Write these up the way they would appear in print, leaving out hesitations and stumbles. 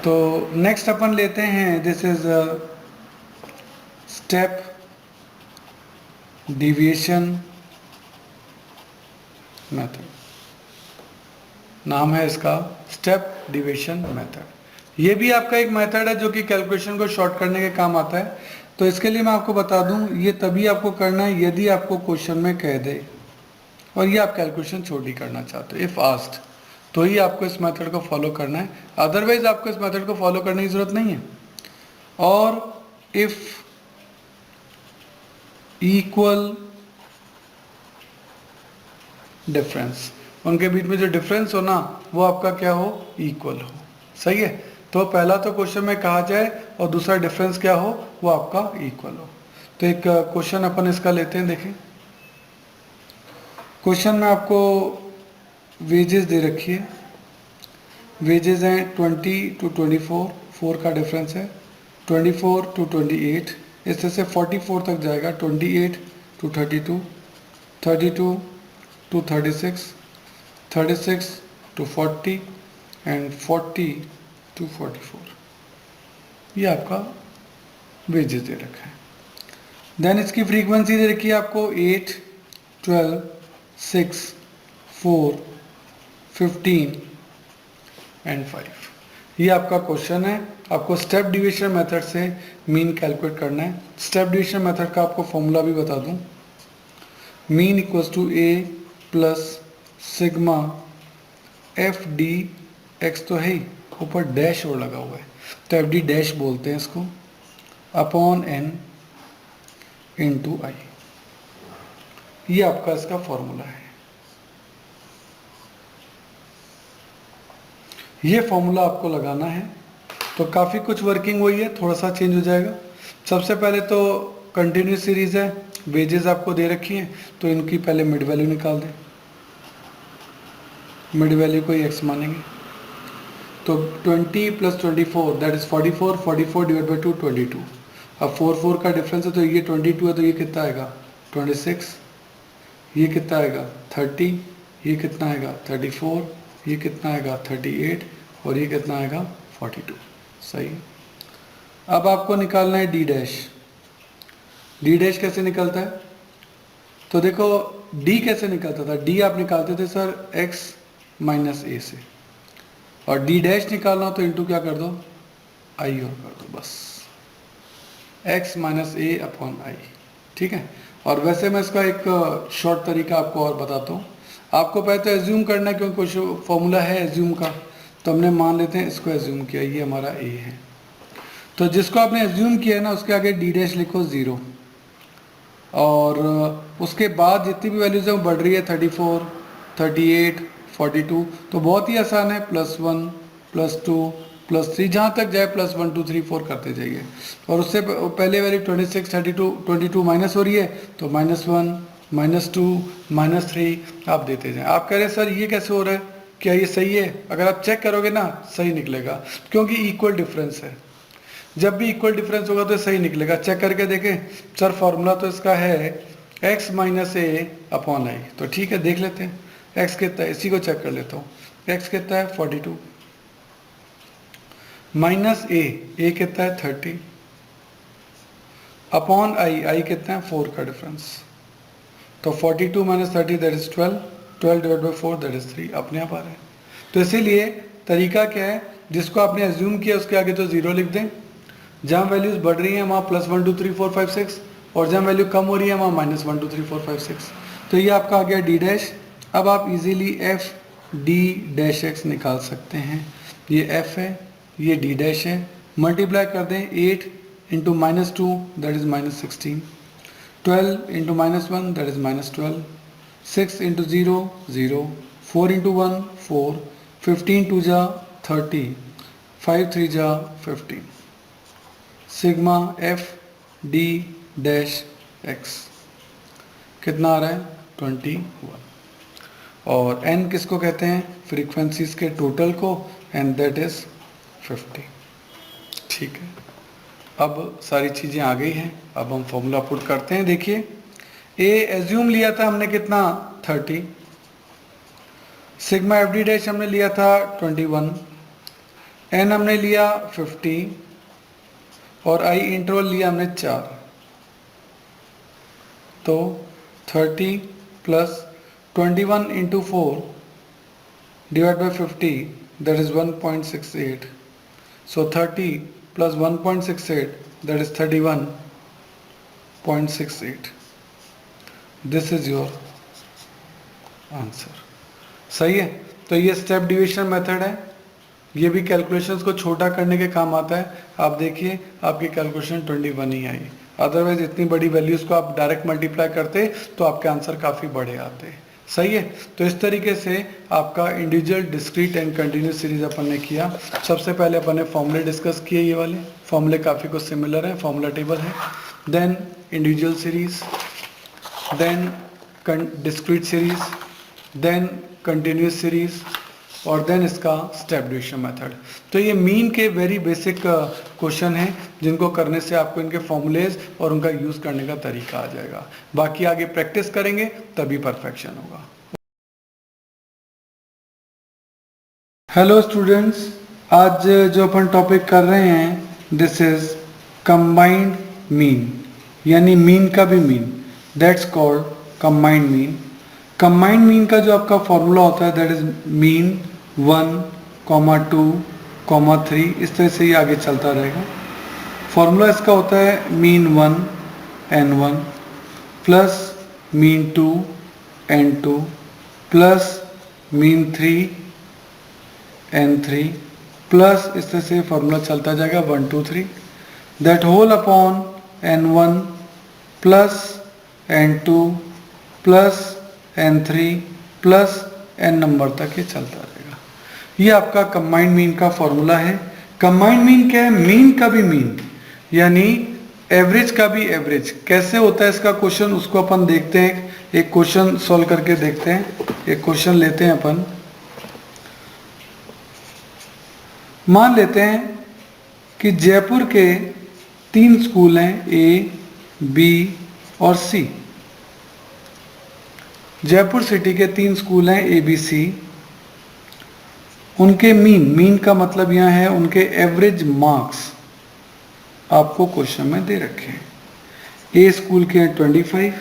तो नेक्स्ट अपन लेते हैं, this is step deviation method, नाम है इसका स्टेप डिविएशन मेथड। ये भी आपका एक मेथड है जो कि कैलकुलेशन को शॉर्ट करने के काम आता है। तो इसके लिए मैं आपको बता दूं, ये तभी आपको करना है यदि आपको क्वेश्चन में कह दे और ये आप कैलकुलेशन छोटी करना चाहते हो, इफ आस्क्ड, तो ही आपको इस मेथड को फॉलो करना है, अदरवाइज आपको इस मेथड को फॉलो करने की जरूरत नहीं है। और इफ इक्वल डिफरेंस, उनके बीच में जो डिफरेंस हो ना वो आपका क्या हो, इक्वल हो। सही है। तो पहला तो क्वेश्चन में कहा जाए और दूसरा डिफरेंस क्या हो, वो आपका इक्वल हो। तो एक क्वेश्चन अपन इसका लेते हैं। देखें क्वेश्चन में आपको वेजेस दे रखी है, वेजेस हैं 20 to 24, 4 का डिफरेंस है, 24 to 28, इससे से 44 तक जाएगा, 28 to 32, 32 to 36, 36 to 40 and 40 to 44। ये आपका वेजेस दे रखा है। देन इसकी फ्रीक्वेंसी दे रखी है आपको 8, 12, 6, 4, 15 एंड 5। ये आपका क्वेश्चन है। आपको स्टेप डिवीजन मेथड से मीन कैलकुलेट करना है। स्टेप डिवीजन मेथड का आपको फॉर्मूला भी बता दूं, mean equals to A plus sigma F D X, तो है ही, ऊपर डैश और लगा हुआ है तो एफ डी डैश बोलते हैं इसको, अपॉन एन इंटू आई। ये आपका इसका फॉर्मूला है। ये फॉर्मूला आपको लगाना है। तो काफ़ी कुछ वर्किंग हुई है, थोड़ा सा चेंज हो जाएगा। सबसे पहले तो कंटिन्यूस सीरीज है, वेजेस आपको दे रखी हैं, तो इनकी पहले मिड वैल्यू निकाल दें। मिड वैल्यू को ही एक्स मानेंगे, तो 20 + 24 दैट इज 44, 44 डिवाइड बाई 2 22। अब 4 4 का डिफरेंस है, तो ये 22 है, तो ये कितना आएगा 26, ये कितना आएगा 30, ये कितना आएगा 34, ये कितना आएगा 38 और ये कितना आएगा 42। सही। अब आपको निकालना है डी डैश। डी डैश कैसे निकलता है, तो देखो डी कैसे निकलता था, डी आप निकालते थे सर x माइनस ए से, और डी डैश निकालना हो तो इंटू क्या कर दो, आई और कर दो, बस x minus A upon I. ठीक है। और वैसे मैं इसका एक शॉर्ट तरीका आपको और बताता हूँ। आपको पहले तो एज्यूम करना है, क्योंकि कुछ फॉर्मूला है एज्यूम का, तो हमने मान लेते हैं इसको एज्यूम किया, ये हमारा ए है। तो जिसको आपने एज्यूम किया है ना, उसके आगे डी डैश लिखो 0, और उसके बाद जितनी भी वैल्यूज है वो बढ़ रही है 34, 38, 42। तो बहुत ही आसान है, +1, +2, +3, जहाँ तक जाए +1 2 3 4 करते जाइए। और उससे पहले वैल्यू 26, 32, 22 माइनस हो रही है, तो -1, -2, -3 आप देते जाएं। आप कह रहे हैं सर ये कैसे हो रहा है, क्या ये सही है? अगर आप चेक करोगे ना सही निकलेगा, क्योंकि इक्वल डिफरेंस है। जब भी इक्वल डिफरेंस होगा तो सही निकलेगा। चेक करके देखें सर, फॉर्मूला तो इसका है x minus A upon I, तो ठीक है देख लेते हैं x कितना है, इसी को चेक कर लेता हूँ। x कितना है 42, माइनस ए कितना है 30, अपॉन आई कितना है 4 का डिफरेंस, तो 42 minus 30 that is 12, 12 divide by 4 that is 3, अपने आप आ रहा है। तो इसीलिए तरीका क्या है, जिसको आपने एज्यूम किया उसके आगे तो 0 लिख दें, जहाँ वैल्यूज बढ़ रही हैं वहाँ +1 2 3 4 5 6, और जहाँ वैल्यू कम हो रही है वहाँ -1 2 3 4 5 6। तो ये आपका आ गया डी डैश। अब आप easily F D dash x निकाल सकते हैं। ये एफ है, ये डी डैश है, मल्टीप्लाई कर दें 8 into -2 that is -16, 12 into -1 that is -12, 6 into 0 0, 4 into 1 4, 15 2 जा 30, 5 3 जा 15, sigma F D dash x कितना आ रहा है 21। और n किसको कहते हैं, फ्रीक्वेंसीज के टोटल को, एंड दैट इज 50। ठीक है। अब सारी चीज़ें आ गई हैं, अब हम फॉर्मूला पुट करते हैं। देखिए ए एज्यूम लिया था हमने कितना 30, सिग्मा एफ डी डैश हमने लिया था 21, n हमने लिया 50 और i इंटरवल लिया हमने 4, तो 30 plus 21 into 4 divide by 50 that is 1.68. So 30 plus 1.68 that is 31.68. This is your answer. सही है. तो ये स्टेप डिवीजन मेथड है, ये भी कैलकुलेशंस को छोटा करने के काम आता है. आप देखिए आपकी कैलकुलेशन 21 ही आई, अदरवाइज इतनी बड़ी वैल्यूज को आप डायरेक्ट मल्टीप्लाई करते तो आपके आंसर काफ़ी बड़े आते. सही है. तो इस तरीके से आपका individual, discrete and continuous series अपन ने किया. सबसे पहले अपन ने फॉर्मूले डिस्कस किए, ये वाले फॉर्मूले काफ़ी कुछ सिमिलर है, फॉर्मूला टेबल है. Then individual series, then discrete series, then continuous series और देन इसका स्टेप डिवीजन मेथड. तो ये मीन के वेरी बेसिक क्वेश्चन हैं जिनको करने से आपको इनके फॉर्मूलेज और उनका यूज़ करने का तरीका आ जाएगा. बाकी आगे प्रैक्टिस करेंगे तभी परफेक्शन होगा. हेलो स्टूडेंट्स, आज जो अपन टॉपिक कर रहे हैं दिस इज कंबाइंड मीन, यानी मीन का भी mean, that's called combined mean. Combined mean का जो आपका फॉर्मूला होता है दैट इज मीन 1, 2, 3, इस तरह से ही आगे चलता रहेगा. फॉर्मूला इसका होता है mean 1 n1 plus mean 2 n2 plus mean 3 n3 plus इस तरह से फॉर्मूला चलता जाएगा 1, 2, 3, that whole upon n1 plus n2 plus n3 plus n number तक ये चलता रहेगा. ये आपका कंबाइंड मीन का फॉर्मूला है. कंबाइंड मीन क्या है? मीन का भी मीन, यानी एवरेज का भी एवरेज. कैसे होता है इसका क्वेश्चन, उसको अपन देखते हैं. एक क्वेश्चन सॉल्व करके देखते हैं. एक क्वेश्चन लेते हैं अपन. मान लेते हैं कि जयपुर के 3 स्कूल हैं ए, बी और सी. जयपुर सिटी के 3 स्कूल हैं ए, बी, सी. उनके मीन का मतलब यहाँ है उनके एवरेज मार्क्स आपको क्वेश्चन में दे रखे हैं. ए स्कूल के हैं 25,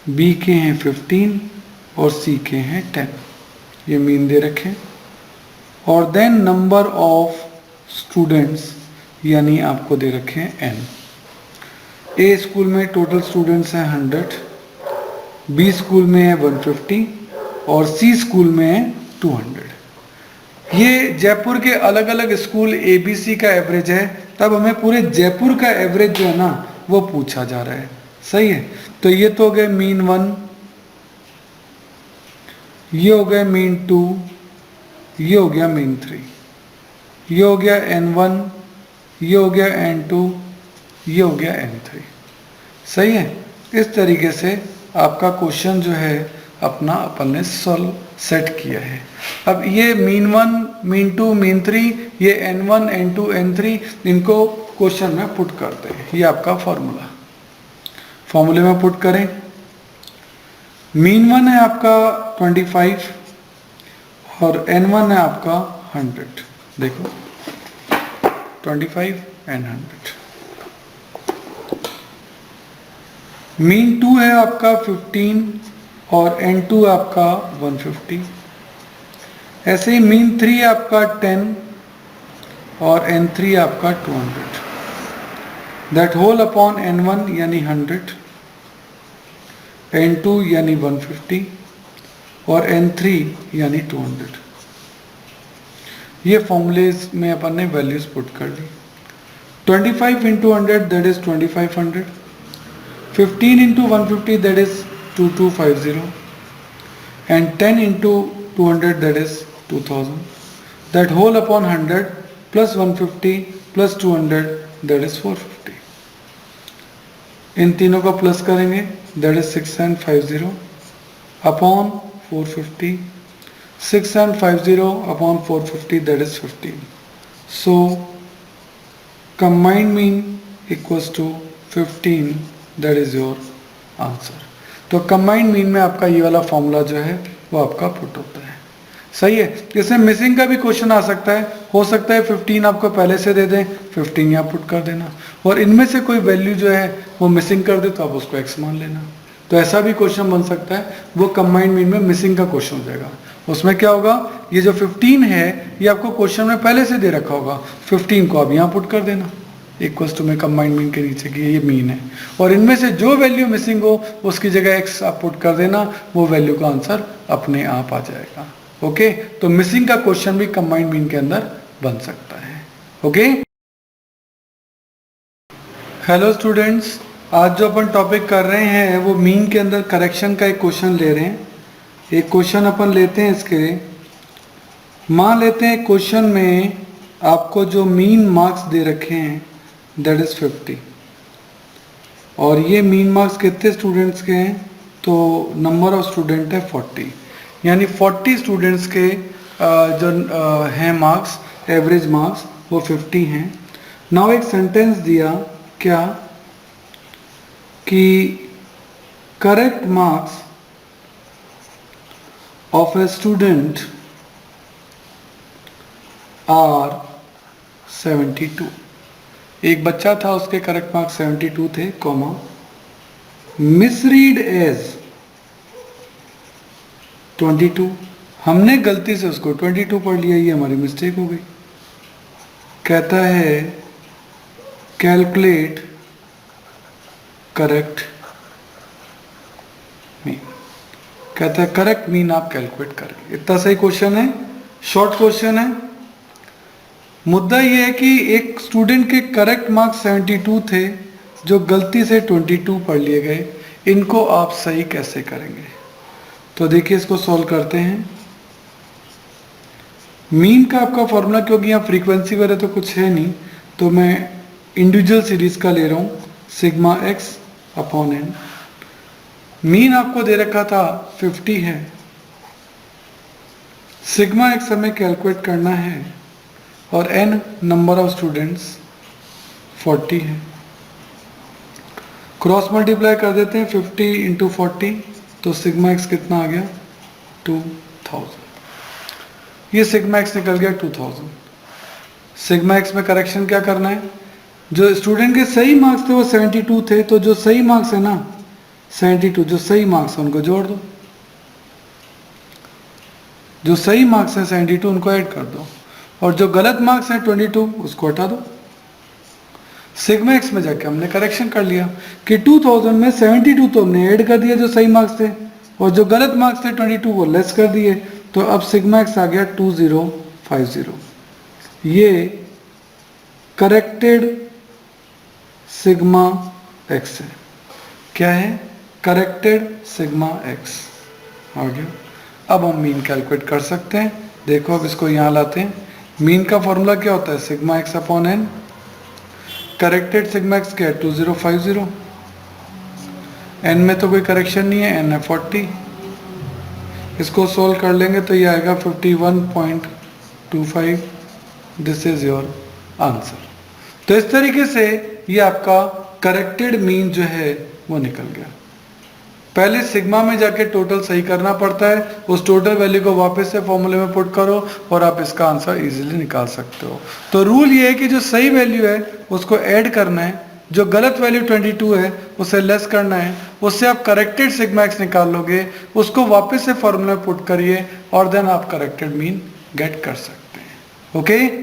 बी के हैं 15 और सी के हैं 10. ये मीन दे रखे हैं. और देन नंबर ऑफ स्टूडेंट्स यानी आपको दे रखे हैं n. ए स्कूल में टोटल स्टूडेंट्स हैं 100, बी स्कूल में है 150 और सी स्कूल में है 200. ये जयपुर के अलग अलग स्कूल ए, बी, सी का एवरेज है. तब हमें पूरे जयपुर का एवरेज जो है ना वो पूछा जा रहा है. सही है. तो ये तो हो गए मीन 1, ये हो गया मीन 2, ये हो गया मीन 3, ये हो गया n1, ये हो गया n2, ये हो गया n3. सही है. इस तरीके से आपका क्वेश्चन जो है अपना अपन ने सॉल्व सेट किया है. अब ये मीन 1, मीन 2, मीन 3, ये n1, n2, n3 इनको क्वेश्चन में पुट करते हैं. ये आपका फॉर्मूला, फॉर्मूले में पुट करें. मीन 1 है आपका 25 और n1 है आपका 100. देखो 25 एंड 100. मीन 2 है आपका 15 और n2 आपका 150. ऐसे ही मीन 3 है आपका 10 और n3 आपका 200. दैट होल अपॉन n1 यानी 100, n2 यानी 150 और n3 यानी 200. ये फॉर्मूलेज में अपन ने वैल्यूज पुट कर दी. 25 into 100 that is 2500, 15 into 150 that is 2250 and 10 into 200 that is 2000. That whole upon 100 plus 150 plus 200 that is 450. इन तीनों का प्लस करेंगे that is 6950 upon 450. 6950 upon 450 that is 15. So combined mean equals to 15. That is your answer. तो combined mean में आपका ये वाला formula जो है वो आपका पुट होता है. सही है। इसमें मिसिंग का भी क्वेश्चन आ सकता है, हो सकता है 15 आपको पहले से दे दें, 15 यहाँ पुट कर देना, और इनमें से कोई वैल्यू जो है वो मिसिंग कर दे तो आप उसको x मान लेना। तो ऐसा भी क्वेश्चन बन सकता है, वो कंबाइंड मीन में मिसिंग का क्वेश्चन हो जाएगा। उसमें क्या होगा, ये जो 15 है ये आपको क्वेश्चन में पहले से दे रखा होगा, 15 को आप यहाँ पुट कर देना इक्वल्स टू में कंबाइंड मीन के नीचे की ये मीन है, और इनमें से जो वैल्यू मिसिंग हो उसकी जगह x आप पुट कर देना, वो वैल्यू का आंसर अपने आप आ जाएगा। ओके, तो मिसिंग का क्वेश्चन भी कंबाइंड मीन के अंदर बन सकता है। ओके, हेलो स्टूडेंट्स, आज जो अपन टॉपिक कर रहे हैं वो मीन के अंदर करेक्शन का एक क्वेश्चन ले रहे हैं। एक क्वेश्चन अपन लेते हैं इसके, मान लेते हैं क्वेश्चन में आपको जो मीन मार्क्स दे रखे हैं दैट इज 50, और ये मीन मार्क्स कितने स्टूडेंट्स के हैं, तो नंबर ऑफ स्टूडेंट है 40, यानी 40 स्टूडेंट्स के जो हैं मार्क्स, एवरेज मार्क्स वो 50 हैं। नाउ एक सेंटेंस दिया क्या कि correct marks of a student are 72। एक बच्चा था उसके करेक्ट मार्क्स 72 थे, कॉमा मिसरीड एज 22, हमने गलती से उसको 22 पढ़ लिया, ये हमारी मिस्टेक हो गई। कहता है कैलकुलेट करेक्ट मीन, कहता है करेक्ट मीन आप कैलकुलेट करें। इतना सही क्वेश्चन है, शॉर्ट क्वेश्चन है। मुद्दा ये है कि एक स्टूडेंट के करेक्ट मार्क्स 72 थे जो गलती से 22 पढ़ लिए गए, इनको आप सही कैसे करेंगे। तो देखिए इसको सॉल्व करते हैं। मीन का आपका फॉर्मूला, क्योंकि यहाँ फ्रीक्वेंसी वगैरह तो कुछ है नहीं, तो मैं इंडिविजुअल सीरीज का ले रहा हूँ, sigma X upon N. Mean आपको दे रखा था 50 है, सिग्मा एक्स हमें कैलकुलेट करना है, और एन नंबर ऑफ स्टूडेंट्स 40 है। क्रॉस मल्टीप्लाई कर देते हैं 50 इंटू 40, तो सिग्मा एक्स कितना आ गया 2000। ये सिग्मा एक्स निकल गया 2000। सिग्मा एक्स में करेक्शन क्या करना है, जो स्टूडेंट के सही मार्क्स थे वो 72 थे, तो जो सही मार्क्स है ना 72, जो सही मार्क्स है उनको जोड़ दो, जो सही मार्क्स है 72 उनको ऐड कर दो, और जो गलत मार्क्स है 22 उसको हटा दो। सिग्मा एक्स में जाके हमने करेक्शन कर लिया कि 2000 में 72 तो हमने ऐड कर दिया जो सही मार्क्स थे, और जो गलत मार्क्स थे 22 वो लेस कर दिए, तो अब सिग्मा एक्स आ गया 2050। ये करेक्टेड सिग्मा एक्स है। क्या है, करेक्टेड सिग्मा एक्स आ गया। अब हम मीन कैलकुलेट कर सकते हैं। देखो अब इसको यहाँ लाते हैं। मीन का फॉर्मूला क्या होता है, sigma X upon N. Corrected sigma X क्या है 2050, एन में तो कोई करेक्शन नहीं है, एन है 40। इसको सोल्व कर लेंगे तो ये आएगा 51.25। This is your answer. तो इस तरीके से ये आपका करेक्टेड मीन जो है वो निकल गया। पहले सिग्मा में जाके टोटल सही करना पड़ता है, उस टोटल वैल्यू को वापस से फॉर्मूले में पुट करो और आप इसका आंसर इजीली निकाल सकते हो। तो रूल ये है कि जो सही वैल्यू है उसको ऐड करना है, जो गलत वैल्यू 22 है उसे लेस करना है, उससे आप करेक्टेड सिग्मा एक्स निकाल लोगे, उसको वापस से फॉर्मूला में पुट करिए और देन आप करेक्टेड मीन गेट कर सकते हैं। ओके।